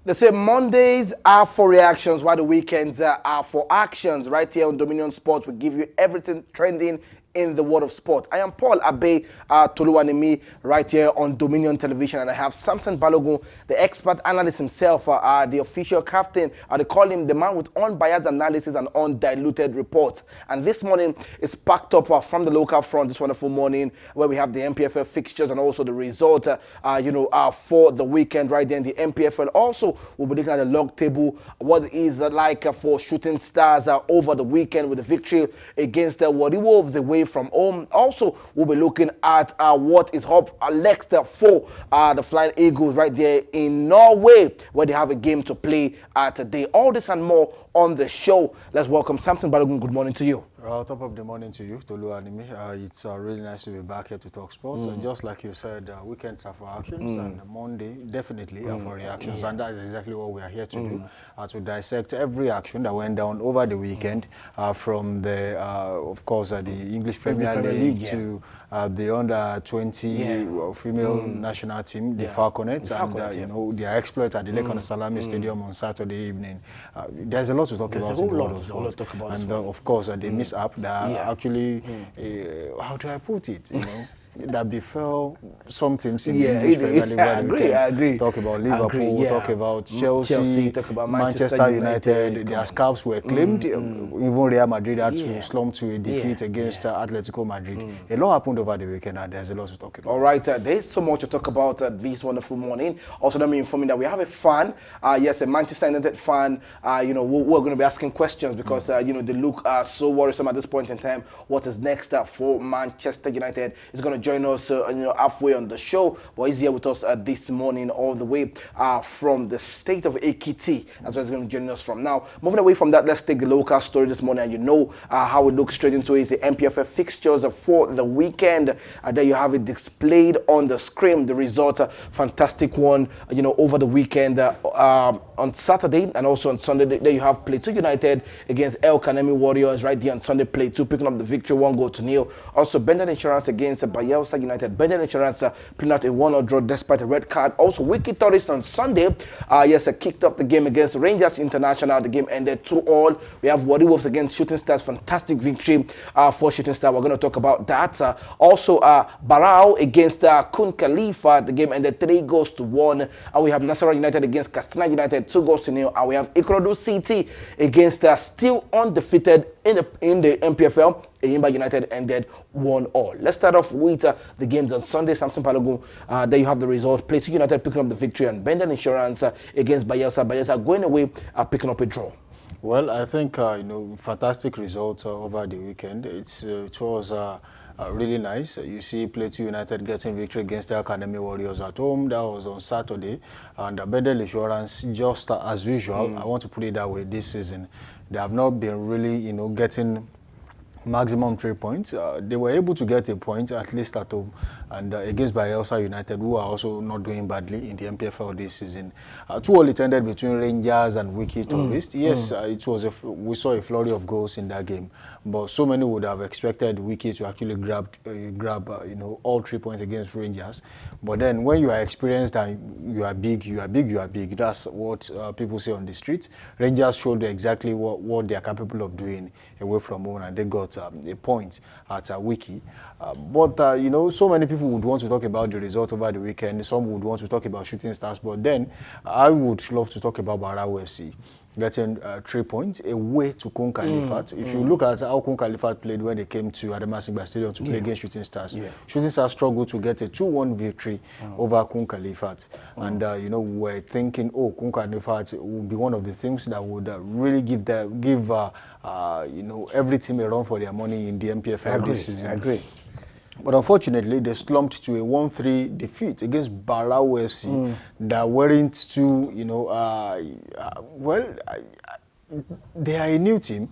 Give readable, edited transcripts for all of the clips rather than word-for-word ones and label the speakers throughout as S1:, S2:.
S1: They say Mondays are for reactions, while the weekends are for actions. Right here on Dominion Sports, we give you everything trending in the world of sport. I am Paul Abe Toluwanimi, right here on Dominion Television, and I have Samson Balogun, the expert analyst himself, the official captain. They call him the man with unbiased analysis and undiluted reports. And this morning is packed up from the local front. This wonderful morning where we have the MPFL fixtures and also the result, for the weekend. Right there in the MPFL. Also, we'll be looking at the log table. What is like for Shooting Stars over the weekend with the victory against the Warri Wolves away from home. Also, we'll be looking at what is up next for the Flying Eagles right there in Norway, where they have a game to play today. All this and more on the show. Let's welcome Samson Balogun. Good morning to you.
S2: Top of the morning to you, Toluwanimi. It's really nice to be back here to talk sports. And just like you said, weekends are for actions, and Monday definitely are for reactions. And that's exactly what we are here to do, to dissect every action that went down over the weekend, from the, of course, the English Premier League to the under-20 female national team, the Falconets, and their exploit at the Lekon Salami Stadium on Saturday evening. There's a lot to talk about in the world of sport. And of course, the mishap that actually, how do I put it, that befell some teams in the English Premier League.
S1: I agree.
S2: Talk about Liverpool, talk about Chelsea,
S1: talk about
S2: Manchester United. Their scalps were claimed. Even Real Madrid had to slump to a defeat against Atletico Madrid. A lot happened over the weekend, and there's a lot to talk about.
S1: All right, there's so much to talk about this wonderful morning. Also, let me inform you that we have a fan, yes, a Manchester United fan. We're going to be asking questions because they look so worrisome at this point in time. What is next for Manchester United? Is going to join us halfway on the show, but he's here with us this morning all the way from the state of Ekiti. That's where he's going to join us from. Now, moving away from that, let's take the local story this morning, and how we look straight into it is the MPFL fixtures for the weekend. There you have it displayed on the screen. The result, fantastic one, over the weekend on Saturday and also on Sunday. There you have Plateau United against El Kanemi Warriors right there on Sunday. Plateau picking up the victory, 1-0. Also, Bendel Insurance against Bayelsa United. Bendel Insurance playing out a 1-0 draw despite a red card. Also, Wiki Tourist on Sunday, kicked off the game against Rangers International. The game ended 2-2. We have Warri Wolves against Shooting Stars. Fantastic victory for Shooting Stars. We're going to talk about that. Also, Barao against Kun Khalifa. The game ended 3-1. And we have Nasarawa United against Katsina United, 2-0. And we have Ikorodu City against still undefeated in the MPFL. Eyimba United ended 1-1. Let's start off with the games on Sunday. Samson Balogun, there you have the results. Plateau United picking up the victory, and Bendel Insurance against Bayelsa. Bayelsa going away, picking up a draw.
S2: Well, I think, fantastic results over the weekend. It was really nice. You see Plateau United getting victory against the Academy Warriors at home. That was on Saturday. And Bendel Insurance, just as usual, I want to put it that way, this season, they have not been really, getting maximum 3 points. They were able to get a point, at least at home, and against Bayelsa United, who are also not doing badly in the MPFL this season. 2-2 it ended between Rangers and Wiki Tourist. Yes, it was we saw a flurry of goals in that game, but so many would have expected Wiki to actually grab all 3 points against Rangers. But then when you are experienced and you are big, that's what people say on the streets. Rangers showed exactly what they are capable of doing away from home, and they got a point at Wiki. But so many people would want to talk about the result over the weekend. Some would want to talk about Shooting Stars, but then I would love to talk about Barao FC getting 3 points away to Kun Khalifat. If you look at how Kun Khalifat played when they came to Adamasingba Stadium to play against Shooting Stars, Shooting Stars struggled to get a 2-1 victory over Kun Khalifat. And, we're thinking, Kun Khalifat will be one of the teams that would really give every team a run for their money in the MPFL this season.
S1: I agree.
S2: But unfortunately, they slumped to a 1-3 defeat against Barao FC that weren't too, they are a new team.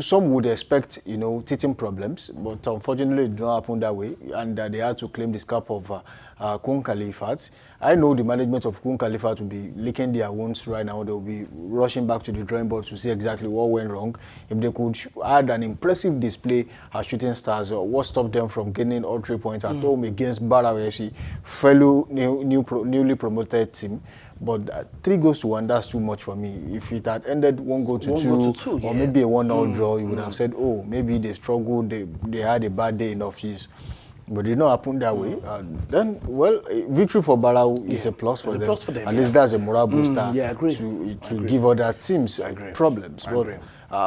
S2: Some would expect, teething problems, but unfortunately it did not happen that way, and they had to claim the scalp of Kun Khalifat. I know the management of Kun Khalifat will be licking their wounds right now. They'll be rushing back to the drawing board to see exactly what went wrong. If they could add an impressive display at Shooting Stars, what stopped them from gaining all 3 points at home against Barrow FC, fellow newly promoted team. But 3-1, that's too much for me. If it had ended 1-2, or maybe a 1-0 draw, you would have said, oh, maybe they struggled, they had a bad day in office. But it did not happen that way. Then, well, victory for Barrow is a plus for them. At least that's a morale booster to give other teams problems. But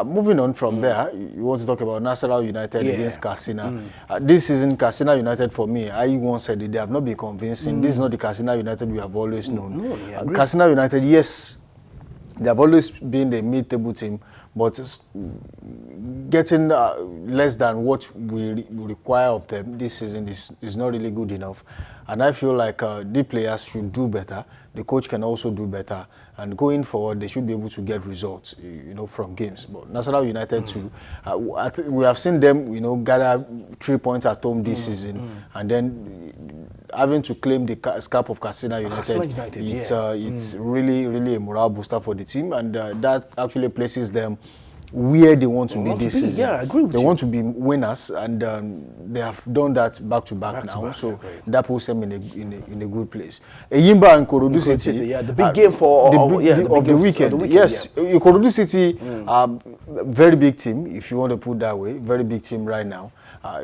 S2: moving on from there, you want to talk about Nasarawa United against Katsina. This season, Katsina United, for me, I once said it, they have not been convincing. This is not the Katsina United we have always known. Katsina United, yes, they have always been the mid-table team, but getting less than what we require of them this season is not really good enough. And I feel like the players should do better. The coach can also do better. And going forward, they should be able to get results, from games. But Nasarawa United too, we have seen them, gather 3 points at home this season, and then having to claim the scalp of Katsina United, it's really, really a morale booster for the team, and that actually places them where they want to be this season.
S1: Yeah, I agree with you.
S2: They want to be winners, and they have done that back to back now. So that puts them in a good place. Eyimba and Ikorodu City,
S1: the big game for
S2: the weekend. Yes, Ikorodu City, very big team, if you want to put that way, very big team right now.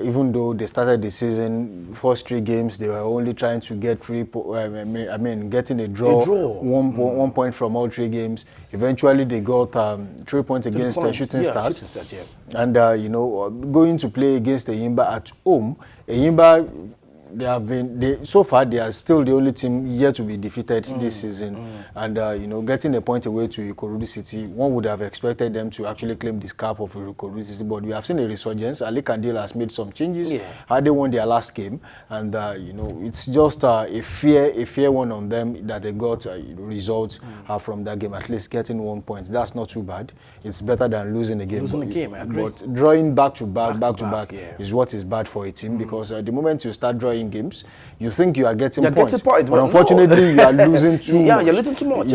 S2: Even though they started the season, first 3 games, they were only trying to get getting a draw, 1 point from all 3 games. Eventually, they got 3 points against Shooting Stars. And, going to play against Eyimba at home, Eyimba, so far they are still the only team yet to be defeated this season, and getting a point away to Ikorodu City, one would have expected them to actually claim the scalp of Ikorodu City, but we have seen a resurgence. Ali Kandil has made some changes. How they won their last game, and it's just a fair one on them that they got results from that game. At least getting 1 point, that's not too bad. It's better than losing a game. But drawing back to back is what is bad for a team, because the moment you start drawing games, you think you are getting points, but unfortunately you are losing too much.
S1: You're losing too much.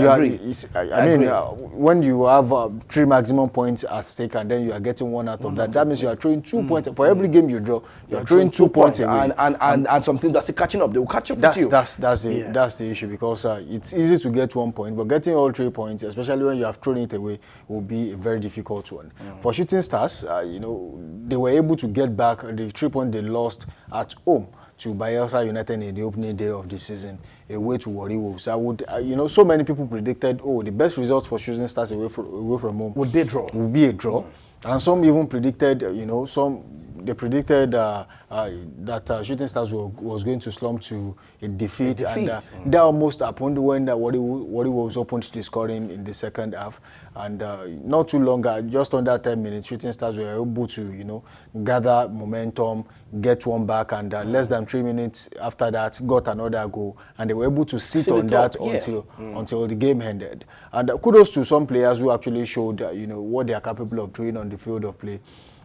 S2: When you have 3 maximum points at stake, and then you are getting 1 out of that means you are throwing 2 points. For every game you draw, you are throwing 2 points away.
S1: And some teams that's catching up, they will catch up with you.
S2: That's the issue, because it's easy to get 1 point, but getting all 3 points, especially when you have thrown it away, will be a very difficult one. For Shooting Stars, they were able to get back the 3 points they lost at home to Bayelsa United in the opening day of the season, away to Warri Wolves. I would, so many people predicted, the best result for Shooting Stars away from home
S1: would be a draw.
S2: And some even predicted, they predicted that Shooting Stars was going to slump to a defeat. And that almost happened when Warri Wolves opened the scoring in the second half. And not too long, just under 10 minutes, Shooting Stars were able to, gather momentum, get one back, and less than 3 minutes after that, got another goal, and they were able to sit on that until the game ended. And kudos to some players who actually showed, what they are capable of doing on the field of play.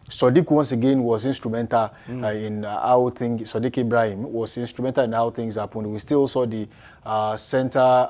S2: Sadiq once again was instrumental in how things. Sadiq Ibrahim was instrumental in how things happened. We still saw the center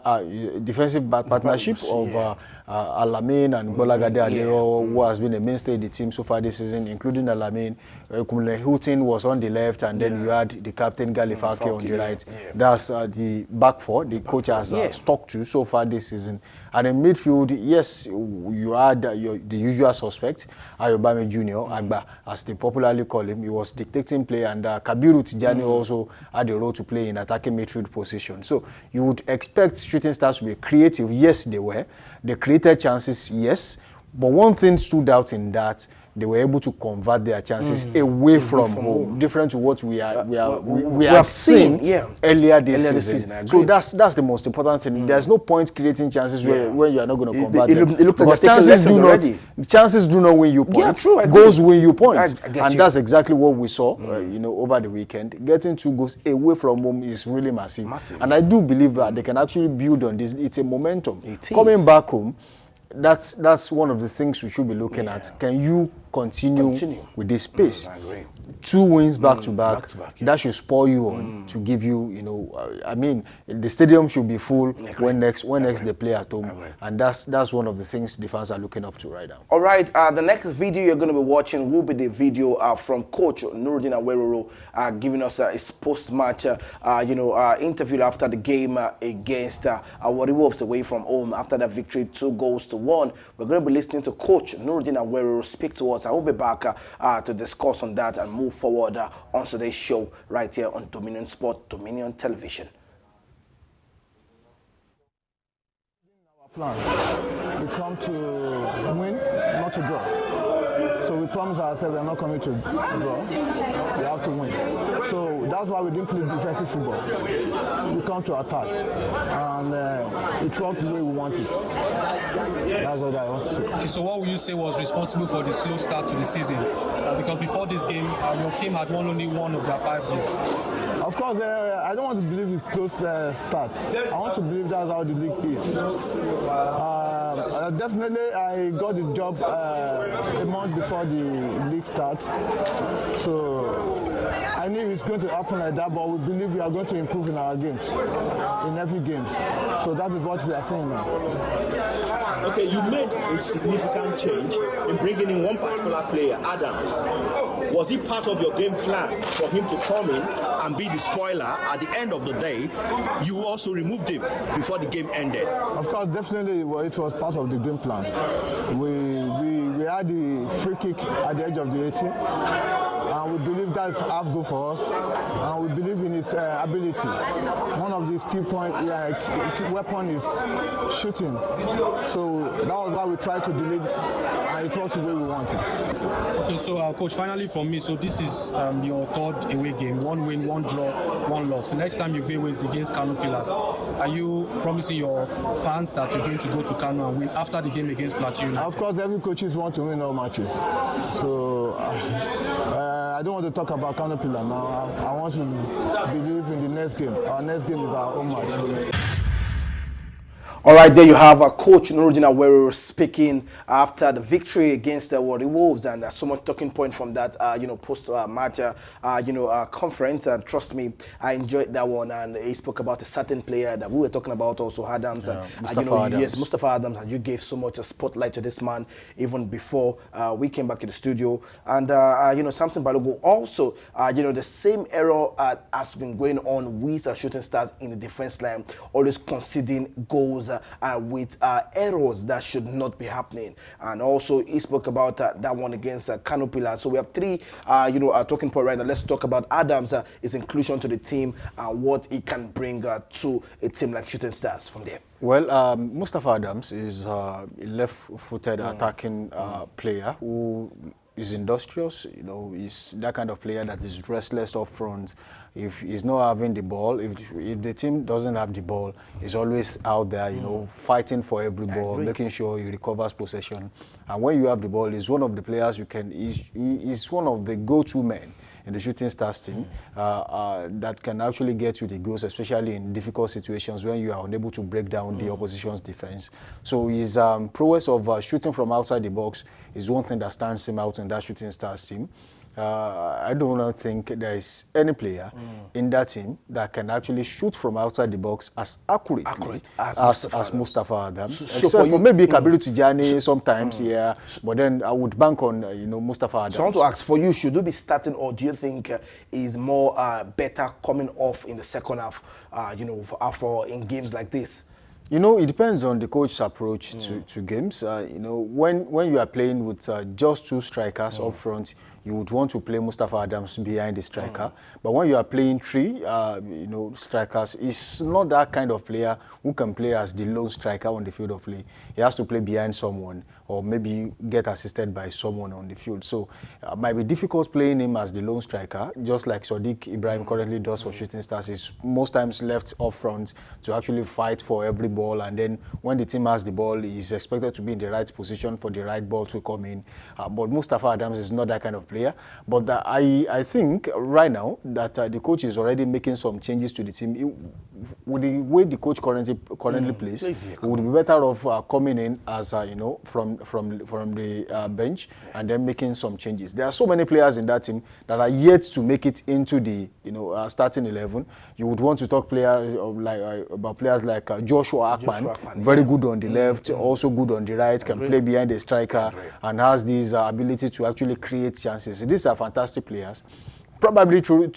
S2: defensive partnership of Alamin and Bolagade Adeo, who has been a mainstay in the team so far this season, including Alamin. Kumle Houghton was on the left, and then you had the captain Galifake on the right. That's the back four the coach has stuck to so far this season. And in midfield, yes, you had the usual suspect, Ayobami Jr., Agba, as they popularly call him. He was dictating play, and Kabiru Tijani also had a role to play in attacking midfield position. So you would expect Shooting Stars to be creative. Yes, they were. They created chances, yes. But one thing stood out in that they were able to convert their chances away from home, different to what we have seen earlier this season. So that's the most important thing. There's no point creating chances where you are not going to convert them. Because chances do not win you points. Goals win you points. And that's exactly what we saw over the weekend. Getting 2 goals away from home is really massive. And I do believe that they can actually build on this. It's a momentum. Coming back home, that's one of the things we should be looking at. Can you continue with this pace.
S1: I agree.
S2: 2 wins back to back,
S1: yeah.
S2: that should spur you on to give you, you know, I mean, the stadium should be full when next they play at home, and that's one of the things the fans are looking up to right now.
S1: All right, the next video you're going to be watching will be the video from Coach Nuruddin Aweroro giving us his post-match, interview after the game against Warri Wolves away from home after the victory 2-1. We're going to be listening to Coach Nuruddin Aweroro speak to us. I will be back to discuss on that and move forward on today's show right here on Dominion Sport, Dominion Television.
S3: Our plan, we come to win, not to draw. So we promise ourselves we are not coming to draw. We have to win. So that's why we didn't play defensive football. We come to attack, and it worked the way we want it. That's what I want to say.
S4: Okay, so what would you say was responsible for the slow start to the season? Because before this game, your team had won only one of their 5 games.
S3: Of course, I don't want to believe it's close starts. I want to believe that's how the league is. Definitely, I got the job a month before the league starts. So I knew it's going to happen like that, but we believe we are going to improve in our games, in every game. So that is what we are saying now.
S5: Okay, you made a significant change in bringing in one particular player, Adams. Was it part of your game plan for him to come in and be the spoiler at the end of the day? You also removed him before the game ended.
S3: Of course, definitely it was part of the game plan. We had the free kick at the edge of the 18. And we believe that's half goal for us, and we believe in his ability. One of his key weapon is shooting. So that was why we tried to delay, and it worked the way we wanted.
S4: Okay, so Coach, finally from me, so this is your 3rd away game, 1 win, 1 draw, 1 loss. The next time you play is against Kano Pillars. Are you promising your fans that you're going to go to Kano and win after the game against Plateau United?
S3: Of course, every coaches want to win all matches. So I don't want to talk about Kano Pillars now. I want to believe in the next game. Our next game is our own match.
S1: All right, there you have Coach Nuruddin Aweroro speaking after the victory against the Warri Wolves, and so much talking point from that, post-match, conference. And trust me, I enjoyed that one. And he spoke about a certain player that we were talking about, also Adams.
S2: Mustafa Adams.
S1: Yes, Mustafa Adams, and you gave so much a spotlight to this man even before we came back to the studio. And Samson Balogun also, the same error has been going on with Shooting Stars in the defense line, always conceding goals with errors that should not be happening. And also he spoke about that one against Kano Pillars. So we have 3 talking point right now. Let's talk about Adams, his inclusion to the team, and what he can bring to a team like Shooting Stars from there.
S2: Well, Mustafa Adams is a left-footed attacking player who is industrious, is that kind of player that is restless up front. If he's not having the ball, if the team doesn't have the ball, he's always out there, fighting for every ball, making sure he recovers possession. And when you have the ball, he's one of the players he's one of the go-to men in the Shooting Stars team that can actually get you the goals, especially in difficult situations when you are unable to break down the opposition's defense. So his prowess of shooting from outside the box is one thing that stands him out in that Shooting Stars team. I do not think there is any player in that team that can actually shoot from outside the box as accurately as Mustafa Adams. Except for maybe Kabiru Tijani sometimes, but then I would bank on Mustafa Adams.
S1: So I want to ask, for you, should you be starting, or do you think is more better coming off in the second half, for in games like this?
S2: It depends on the coach's approach to games. When you are playing with just 2 strikers up front, you would want to play Mustafa Adams behind the striker. But when you are playing 3, strikers, he's not that kind of player who can play as the lone striker on the field of play. He has to play behind someone, or maybe get assisted by someone on the field. So it might be difficult playing him as the lone striker, just like Sadiq Ibrahim currently does for Shooting Stars. He's most times left up front to actually fight for every ball, and then when the team has the ball, he's expected to be in the right position for the right ball to come in. But Mustafa Adams is not that kind of player. player. But I think right now that the coach is already making some changes to the team. With the way the coach currently plays, it would be better off coming in as from the bench and then making some changes. There are so many players in that team that are yet to make it into the starting 11. You would want to talk about players like Joshua Akpan, very good on the left, also good on the right, can play behind the striker, and has this ability to actually create chances. These are fantastic players. Probably due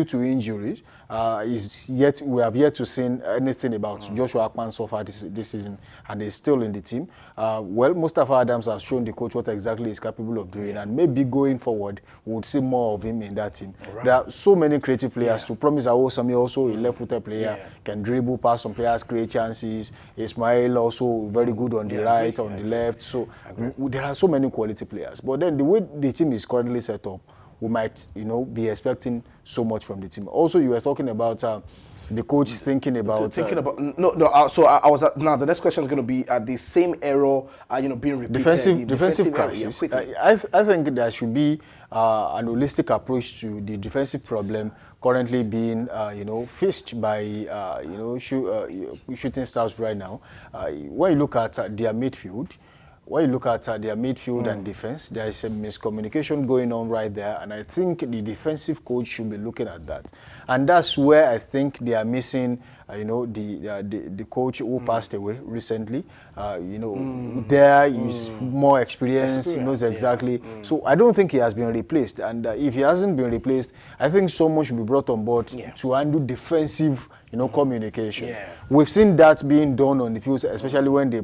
S2: to injuries, we have yet to see anything about Joshua Akpan so far this season, and he's still in the team. Well, Mustafa Adams has shown the coach what exactly he's capable of doing, and maybe going forward, we would see more of him in that team. Right. There are so many creative players. To Promise Awosami, also a left-footed player, can dribble past some players, create chances. Ismail also very good on the right, on the left. So there are so many quality players. But then the way the team is currently set up, we might, be expecting so much from the team. Also, you were talking about the coach thinking about...
S1: So I was now the next question is going to be the same error, being repeated.
S2: Defensive crisis. I think there should be an holistic approach to the defensive problem currently being, faced by, shooting stars right now. When you look at their midfield, and defense, there is a miscommunication going on right there, and I think the defensive coach should be looking at that. And that's where I think they are missing, the coach who passed away recently. There is more experience, he knows exactly. So I don't think he has been replaced, and if he hasn't been replaced, I think someone should be brought on board to handle defensive communication. We've seen that being done on the field, especially when they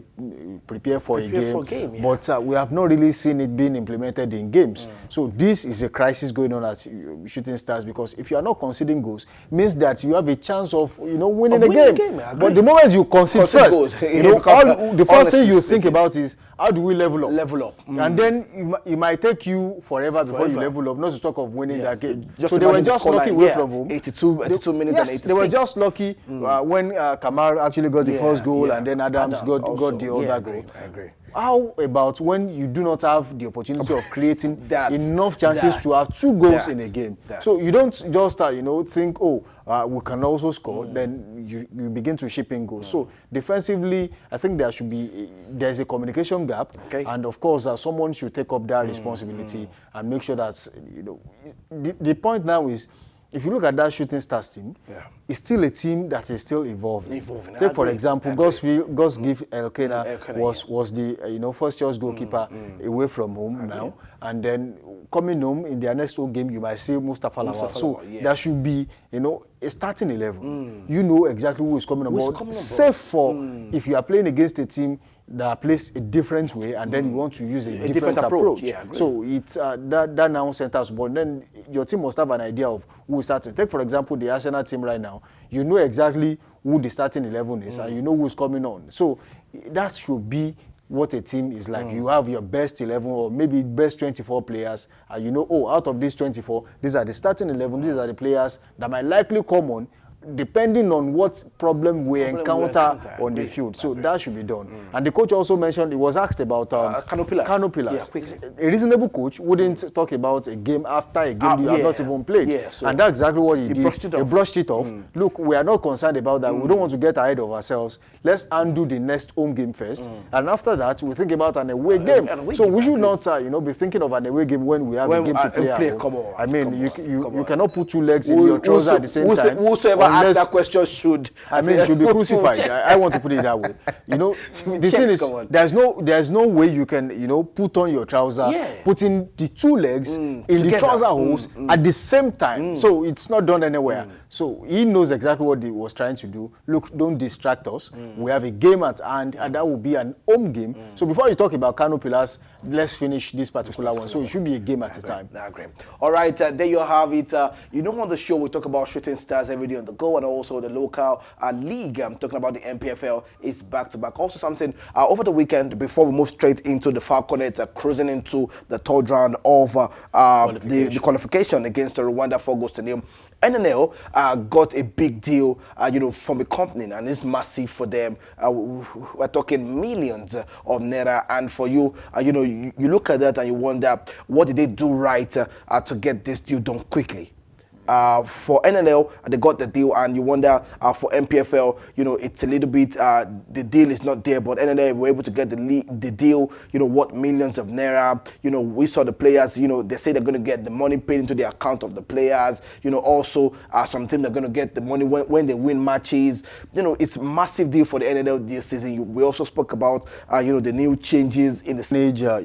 S2: prepare for a game. But we have not really seen it being implemented in games. So this is a crisis going on at Shooting Stars, because if you are not conceding goals, means that you have a chance of winning a game. But the moment you concede first, the first thing you think about is, how do we level up? And then it might take you forever before you level up, not to talk of winning that game.
S1: So
S2: they were just lucky away from home.
S1: 82 minutes and 86.
S2: They were just lucky when Kamar actually got the first goal, and then Adams got the other goal.
S1: I agree.
S2: How about when you do not have the opportunity of creating enough chances to have 2 goals in a game? So you don't just think, we can also score, then you begin to ship in goals. So defensively, I think there's a communication gap, and of course someone should take up that responsibility and make sure that the point now is, if you look at that Shooting Stars team, it's still a team that is still evolving. Take, for example, Gosgift Elkena was the first choice goalkeeper away from home now. And then coming home in their next home game, you might see Mustafa Lawal. So there should be, a starting 11. You know exactly who is coming on board. Save for if you are playing against a team that plays a different way, and then you want to use a different approach. So it's that now centers, but then your team must have an idea of who is starting. Take, for example, the Arsenal team right now. You know exactly who the starting 11 is, and you know who's coming on. So that should be what a team is like. You have your best 11 or maybe best 24 players, and out of these 24, these are the starting 11, these are the players that might likely come on, depending on what problem we encounter on the field. So that should be done. And the coach also mentioned, he was asked about Kano Pillars. A reasonable coach wouldn't talk about a game after a game you have not even played. And that's exactly what he did. He brushed it off. Look, we are not concerned about that. We don't want to get ahead of ourselves. Let's undo the next home game first. And after that, we think about an away game. So we should not be thinking of an away game when we have a game to play. I mean, you cannot put 2 legs in your trousers at the same time.
S1: Ask that question should
S2: be crucified. I want to put it that way. The thing is, there's no way you can put on your trouser, putting the 2 legs in the trouser holes at the same time. So it's not done anywhere. So he knows exactly what he was trying to do. Look, don't distract us. We have a game at hand, and that will be an home game. So before you talk about Kano Pillars, let's finish this particular one. So it should be a game at a time.
S1: I agree. All right, there you have it. On the show we talk about Shooting Stars every day on the go, and also the local league. I'm talking about the MPFL is back-to-back. Also something over the weekend, before we move straight into the Falconets cruising into the third round of the qualification against the Rwanda 4 goals to nil. NNL got a big deal, from a company, and it's massive for them. We're talking millions of naira, and for you, you look at that and you wonder, what did they do right to get this deal done quickly? For NNL, they got the deal, and you wonder for MPFL, it's a little bit, the deal is not there, but NNL were able to get the deal, what millions of naira. We saw the players, they say they're going to get the money paid into the account of the players. Also, some teams are going to get the money when they win matches. It's a massive deal for the NNL this season. We also spoke about, the new changes in the
S2: Niger,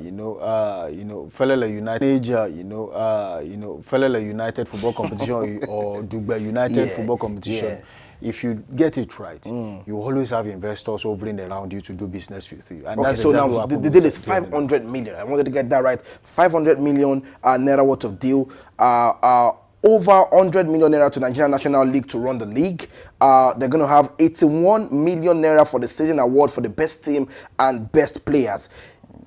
S2: Felele United Football Competition or Dugbe United Football Competition. If you get it right, you always have investors hovering around you to do business with you. And that's
S1: so
S2: exactly
S1: now
S2: what
S1: the deal is 500 million. I wanted to get that right. 500 million naira worth of deal. Over 100 million naira to Nigeria National League to run the league. They're going to have 81 million naira for the season award for the best team and best players.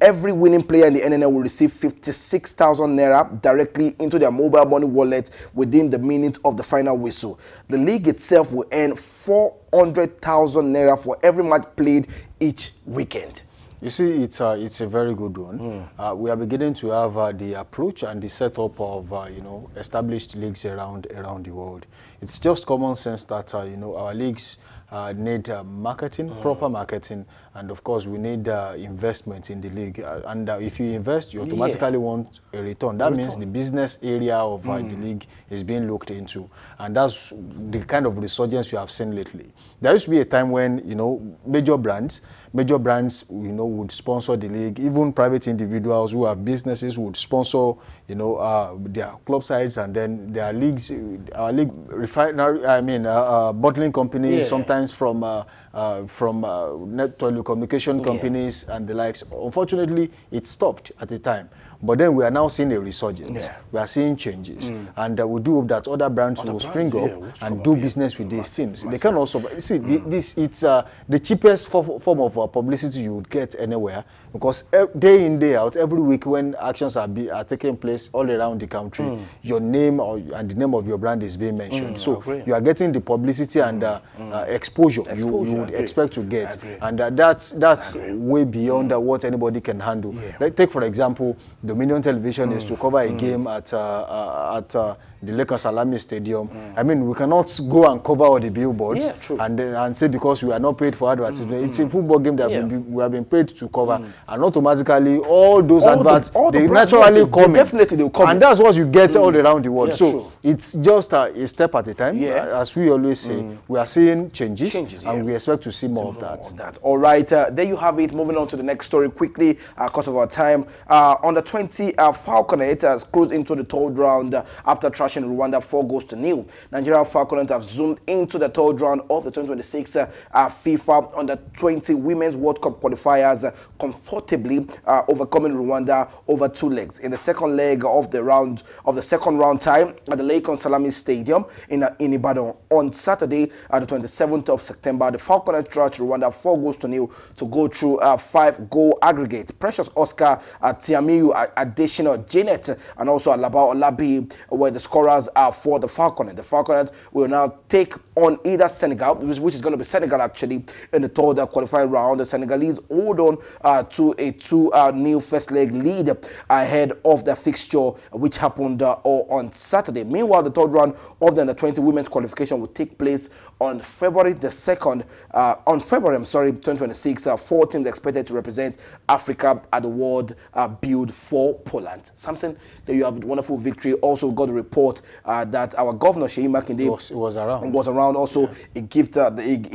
S1: Every winning player in the NNL will receive 56,000 naira directly into their mobile money wallet within the minute of the final whistle. The league itself will earn 400,000 naira for every match played each weekend.
S2: You see, it's a very good one. We are beginning to have the approach and the setup of established leagues around the world. It's just common sense that our leagues need marketing, proper marketing, and of course we need investment in the league. And if you invest, you automatically want a return. That means the business area of the league is being looked into, and that's the kind of resurgence you have seen lately. There used to be a time when major brands would sponsor the league. Even private individuals who have businesses would sponsor their club sides, and then their leagues, our league bottling companies, sometimes from net telecommunication companies and the likes. Unfortunately, it stopped at the time. But then we are now seeing a resurgence. We are seeing changes. And we do hope that other brands will spring up and do business with these teams. They can also, see, it's the cheapest form of publicity you would get anywhere, because day in, day out, every week when actions are taking place all around the country, your name and the name of your brand is being mentioned. So you are getting the publicity and exposure you would expect to get. And that's way beyond what anybody can handle. Like, take, for example, Dominion Television is to cover a game at the Lakers Salami Stadium. I mean, we cannot go and cover all the billboards and say because we are not paid for advertisement. It's a football game that we have been paid to cover, and automatically all those adverts they naturally come in. And that's what you get all around the world. So it's just a step at a time. As we always say, we are seeing changes and we expect to see more of that.
S1: All right, there you have it. Moving on to the next story quickly, because of our time. On the 20, Falconet has cruised into the third round after trashing Rwanda 4 goals to nil. Nigeria Falconet have zoomed into the third round of the 2026 FIFA Under-20 Women's World Cup qualifiers, comfortably overcoming Rwanda over 2 legs. In the second leg of the second round tie at the Lake on Salami Stadium in Ibadan on Saturday, the 27th of September, the Falconet trashed Rwanda 4 goals to nil to go through 5-goal aggregate. Precious Oscar, Tiamiyu Additional Janet, and also Alaba Olabi were the scorers for the Falconet. The Falconet will now take on either Senegal, which is going to be Senegal actually, in the third qualifying round. The Senegalese hold on to a 2-0 first leg lead ahead of the fixture, which happened on Saturday. Meanwhile, the third round of the Under-20 women's qualification will take place on February the 2nd, 2026. 4 teams expected to represent Africa at the World Build for Poland. Something that you have a wonderful victory. Also got a report that our governor Sheyi Makinde
S2: was around.
S1: Also, he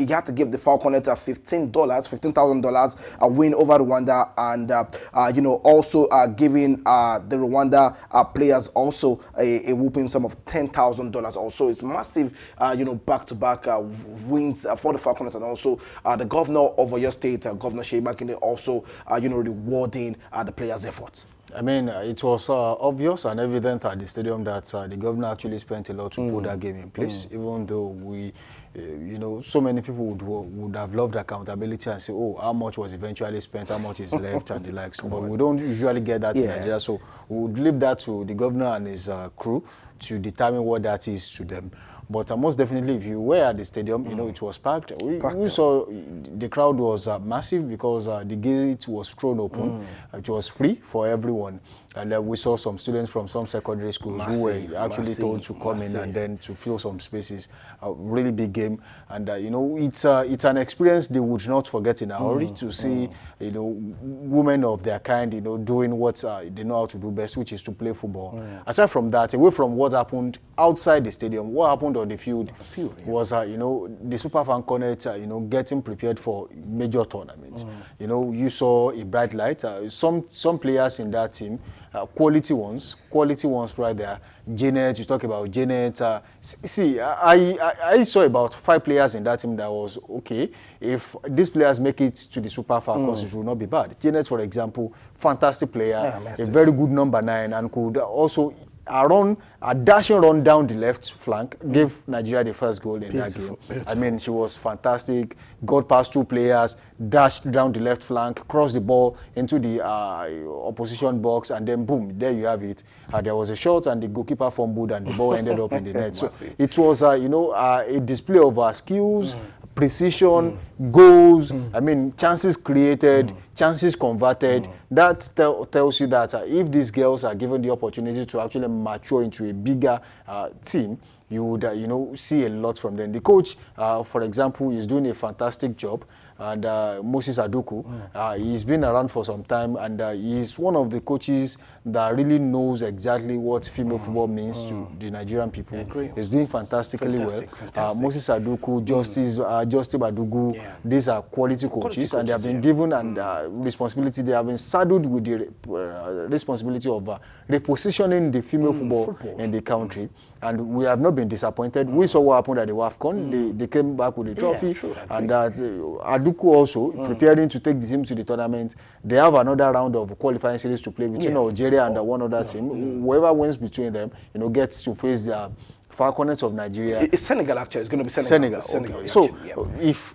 S1: had to give the Falconet $15,000 a win over Rwanda, and also giving the Rwanda players also a whooping sum of $10,000. Also, it's massive, back-to-back wins for the Falconet, and also the governor of Oyo State, Governor Sheyi Makinde, also rewarding the players' efforts.
S2: I mean, it was obvious and evident at the stadium that the governor actually spent a lot to put that game in place, even though we, you know, so many people would have loved accountability and say, oh, how much was eventually spent, how much is left, and the likes. But we don't usually get that in Nigeria, so we would leave that to the governor and his crew to determine what that is to them. But most definitely, if you were at the stadium, you know, it was packed. We saw the crowd was massive because the gate was thrown open. It was free for everyone. And we saw some students from some secondary schools who were actually told to come in and then to fill some spaces. A really big game. And, you know, it's an experience they would not forget in a hurry to see, you know, women of their kind, you know, doing what they know how to do best, which is to play football. Aside from that, away from what happened outside the stadium, what happened on the field was, you know, the Super Falcons, you know, getting prepared for major tournaments. You know, you saw a bright light. Some players in that team, quality ones right there. Janet, you talk about Janet. See, I saw about 5 players in that team that was okay. If these players make it to the Super Falcons, it will not be bad. Janet, for example, fantastic player, a very good number 9, and could also a dashing run down the left flank, gave Nigeria the first goal in that game. I mean, she was fantastic, got past 2 players, dashed down the left flank, crossed the ball into the opposition box, and then boom, there you have it. There was a shot and the goalkeeper fumbled and the ball ended up in the net. So it was, you know, a display of skills, precision, goals, I mean, chances created, chances converted. That tells you that if these girls are given the opportunity to actually mature into a bigger team, you would, you know, see a lot from them. The coach, for example, is doing a fantastic job. And Moses Aduku, he's been around for some time, and he's one of the coaches that really knows exactly what female football means to the Nigerian people. He's doing fantastically well. Moses Aduku, Justice Badugu, these are quality coaches, and they have been given responsibility. They have been saddled with the responsibility of repositioning the female football in the country. And we have not been disappointed. We saw what happened at the WAFCON. They came back with the trophy. And Aduku also preparing to take the team to the tournament. They have another round of qualifying series to play between Algeria and one other team. Whoever wins between them, you know, gets to face the Falcons of Nigeria.
S1: It's Senegal, actually. It's going to be Senegal.
S2: Okay. So, if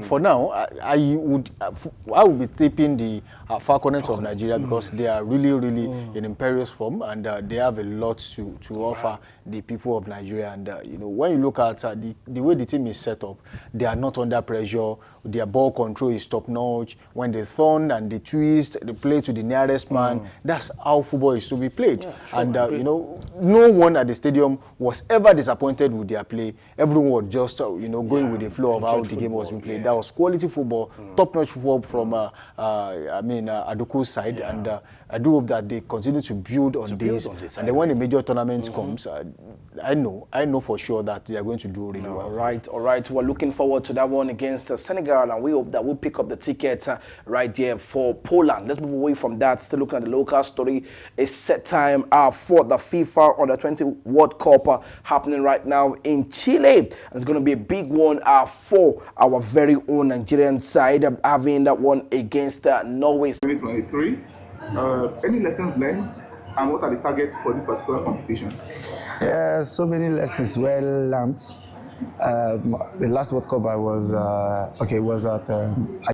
S2: for now, I would be tipping the Falcons of Nigeria because they are really in imperious form, and they have a lot to offer the people of Nigeria. And you know, when you look at the way the team is set up, they are not under pressure. Their ball control is top notch. When they turn and they twist, they play to the nearest man. That's how football is to be played. And you know, no one at the stadium was ever disappointed with their play. Everyone was just you know, going with the flow of how the game was being played. That was quality football, top-notch football from Aduku's side, and I do hope that they continue to build on this. And then when the major tournament comes, I know for sure that they are going to do really well.
S1: All right. We're looking forward to that one against Senegal, and we hope that we'll pick up the ticket right there for Poland. Let's move away from that. Still looking at the local story. A set time for the FIFA Under-20 World Cup happening right now in Chile. And it's going to be a big one for our very own Nigerian side, having that one against Norway.
S6: 2023. Any lessons learned, and what are the targets for this particular competition?
S7: Yeah, so many lessons well learned. The last World Cup I was was at